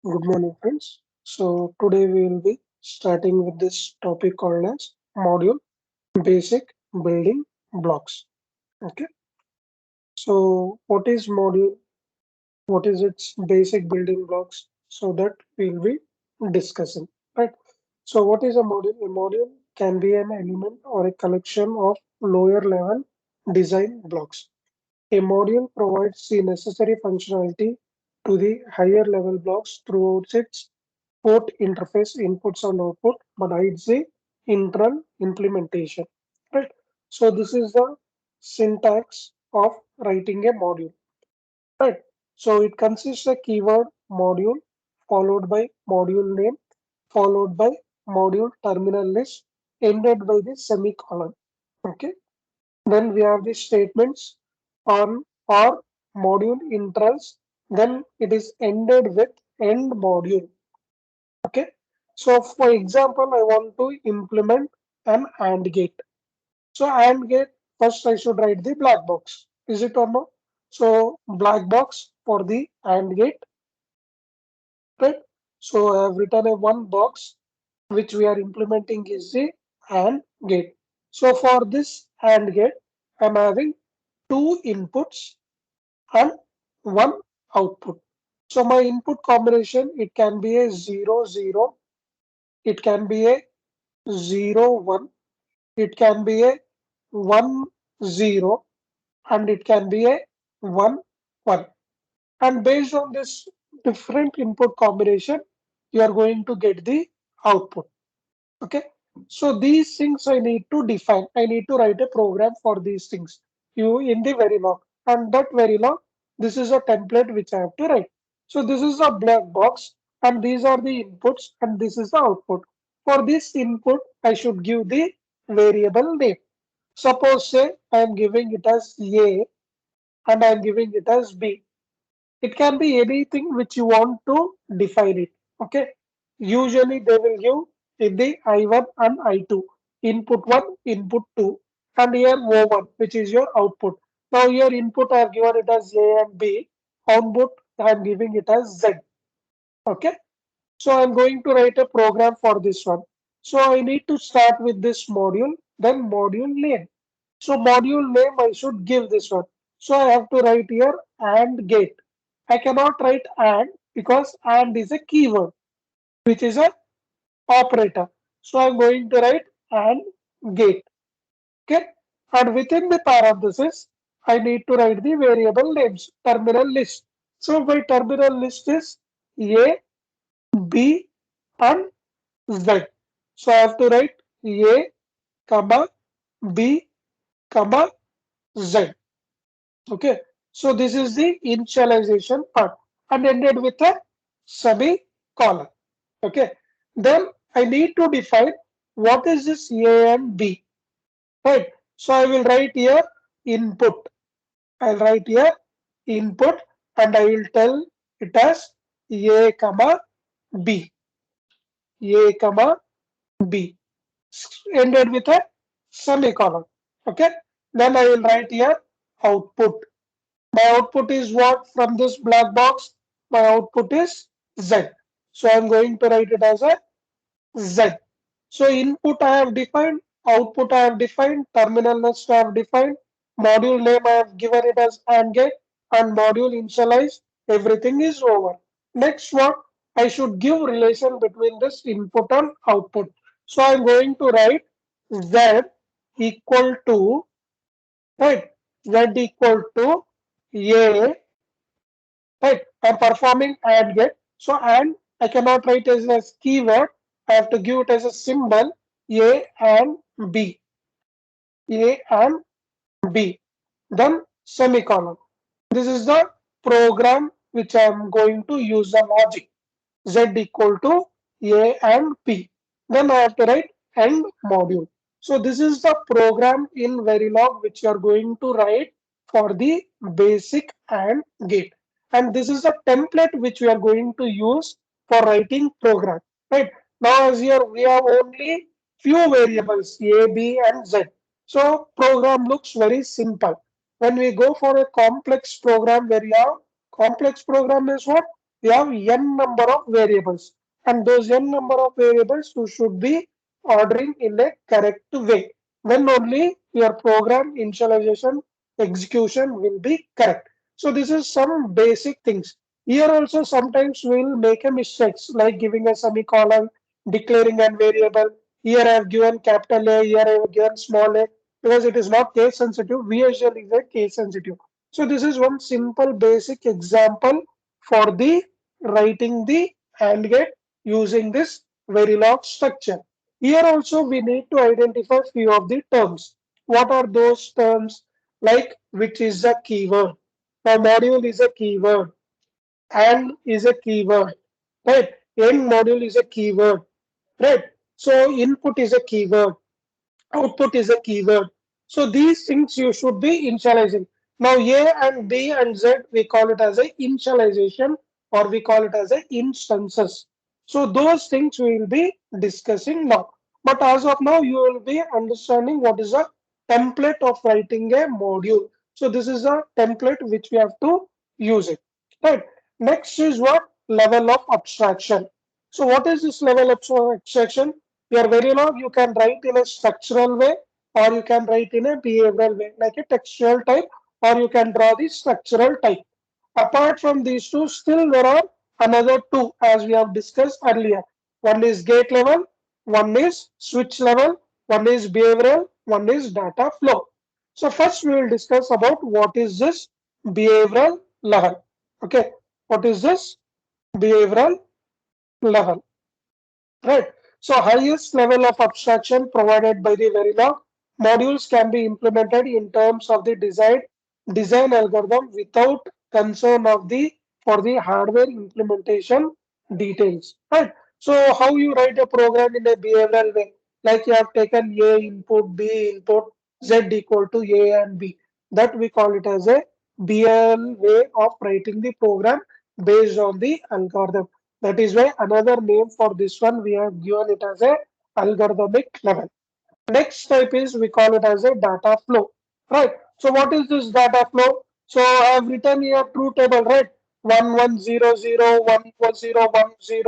Good morning, friends. So today we will be starting with this topic called as module basic building blocks. Okay. So what is module? What is its basic building blocks? So that we'll be discussing. Right. So what is a module? A module can be an element or a collection of lower level design blocks. A module provides the necessary functionality to the higher level blocks throughout its port interface inputs and output, but hides the internal implementation. Right. So this is the syntax of writing a module. Right. So it consists of keyword module followed by module name followed by module terminal list ended by the semicolon. Okay. Then we have the statements on or module intervals. Then it is ended with end module. Okay. So for example, I want to implement an AND gate. So AND gate, first I should write the black box. Is it or no? So black box for the AND gate, right? So I have written a one box which we are implementing is the AND gate. So for this AND gate, I'm having two inputs and one output. So my input combination, it can be a 0, 0, it can be a 0, 1, it can be a 1, 0, and it can be a 1, 1. And based on this different input combination, you are going to get the output. Okay. So these things I need to define. I need to write a program for these things. You in the Verilog. And that Verilog, this is a template which I have to write. So this is a black box and these are the inputs and this is the output. For this input, I should give the variable name. Suppose say I am giving it as A and I am giving it as B. It can be anything which you want to define it. Okay. Usually they will give in the I1 and I2. Input 1, input 2, and here O1, which is your output. Now here input I have given it as A and B. Output I am giving it as Z. Okay. So I'm going to write a program for this one. So I need to start with this module, then module name. So module name I should give this one. So I have to write here AND gate. I cannot write AND because AND is a keyword, which is a operator. So I'm going to write AND gate. Okay. And within the parenthesis, I need to write the variable names, terminal list. So my terminal list is A, B, and Z. So I have to write A, comma, B, comma, Z. Okay. So this is the initialization part and ended with a semicolon. Okay. Then I need to define what is this A and B. Right. So I will write here input. I'll write here input and I will tell it as A comma B. A comma B ended with a semicolon. Okay. Then I will write here output. My output is what from this black box? My output is Z. So I'm going to write it as a Z. So input I have defined, output I have defined, terminal list I have defined, module name I have given it as AND gate, and module initialize. Everything is over. Next one, I should give relation between this input and output. So I'm going to write Z equal to, right, Z equal to A, right? I'm performing AND gate. So AND I cannot write as a keyword. I have to give it as a symbol A and B. A and B. Then semicolon. This is the program which I am going to use the logic. Z equal to A and B. Then I have to write end module. So this is the program in Verilog which you are going to write for the basic AND gate. And this is the template which we are going to use for writing program. Right. Now as here we have only few variables A, B and Z. So program looks very simple. When we go for a complex program where you have complex program is what? we have n number of variables, and those n number of variables you should be ordering in a correct way. Then only your program initialization execution will be correct. So this is some basic things. Here also sometimes we'll make a mistakes like giving a semicolon, declaring a variable. Here I have given capital A, here I have given small a, because it is not case sensitive. VHDL is a case sensitive. So this is one simple basic example for the writing the AND gate using this Verilog structure. Here also we need to identify few of the terms. What are those terms? Like which is a keyword. Now module is a keyword. AND is a keyword. Right? End module is a keyword. Right? So input is a keyword, output is a keyword. So these things you should be initializing. Now A and B and Z, we call it as a initialization or we call it as a instances. So those things we will be discussing now. But as of now, you will be understanding what is a template of writing a module. So this is a template which we have to use it. Right. Next is what? Level of abstraction. So what is this level of abstraction? Your Verilog you can write in a structural way or you can write in a behavioral way, like a textual type, or you can draw the structural type. Apart from these two, still there are another two as we have discussed earlier. One is gate level, one is switch level, one is behavioral, one is data flow. So first we will discuss about what is this behavioral level. Okay, what is this behavioral level? Right. So highest level of abstraction provided by the Verilog modules can be implemented in terms of the design algorithm without concern of the for the hardware implementation details. Right. So how you write a program in a behavioral way, like you have taken A input, B input, Z equal to A and B. That we call it as a BL way of writing the program based on the algorithm. That is why another name for this one we have given it as a algorithmic level. Next type is we call it as a data flow, right? So what is this data flow? So I have written here truth table, right? 1100, 11010,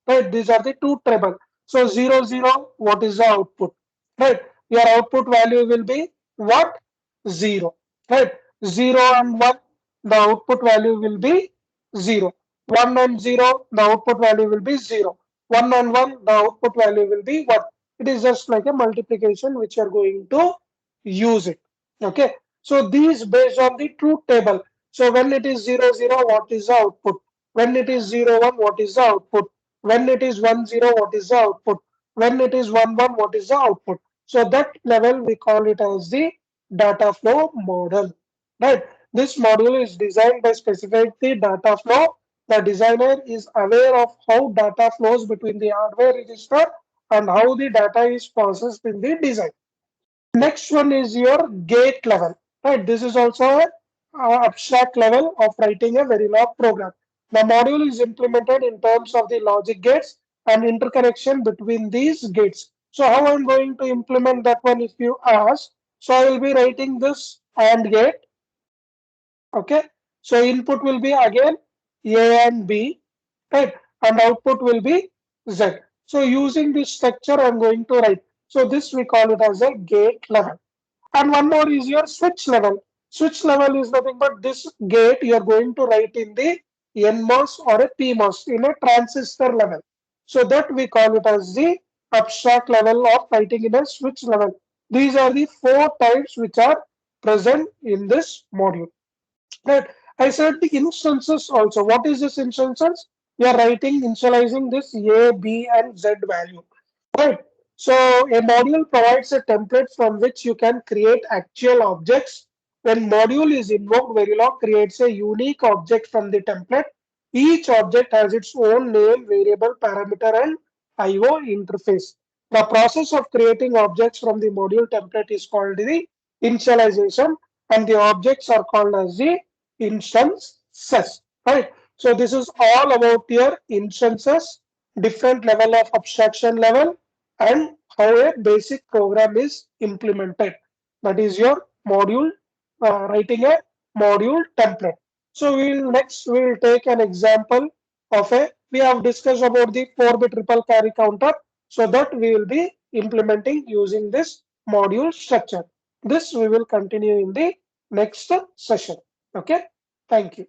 right? These are the truth table. So 00, what is the output, right? Your output value will be what? 0, right? 0 and 1, the output value will be 0. 1 and 0, the output value will be 0. 1 and 1, the output value will be 1. It is just like a multiplication which you are going to use it. Okay. So these based on the truth table. So when it is 00, what is the output? When it is 01, what is the output? When it is 10, what is the output? When it is 11, what is the output? So that level we call it as the data flow model. Right. This module is designed by specifying the data flow. The designer is aware of how data flows between the hardware register and how the data is processed in the design. Next one is your gate level, right? This is also a abstract level of writing a Verilog program. The module is implemented in terms of the logic gates and interconnection between these gates. So how I'm going to implement that one if you ask? So I will be writing this AND gate. Okay. So input will be again A and B, right? And output will be Z. So using this structure, I'm going to write. So this we call it as a gate level. And one more is your switch level. Switch level is nothing but this gate you are going to write in the NMOS or a PMOS in a transistor level. So that we call it as the abstract level of writing in a switch level. These are the four types which are present in this module. Right. I said the instances also. What is this instances? You are writing, initializing this A, B, and Z value. Right. So a module provides a template from which you can create actual objects. When module is invoked, Verilog creates a unique object from the template. Each object has its own name, variable, parameter, and IO interface. The process of creating objects from the module template is called the initialization, and the objects are called as the instances. Right. So this is all about your instances, different level of abstraction level, and how a basic program is implemented. That is your module, writing a module template. So we'll take an example of a, we have discussed about the 4-bit triple carry counter, so that we will be implementing using this module structure. This we will continue in the next session. Okay, thank you.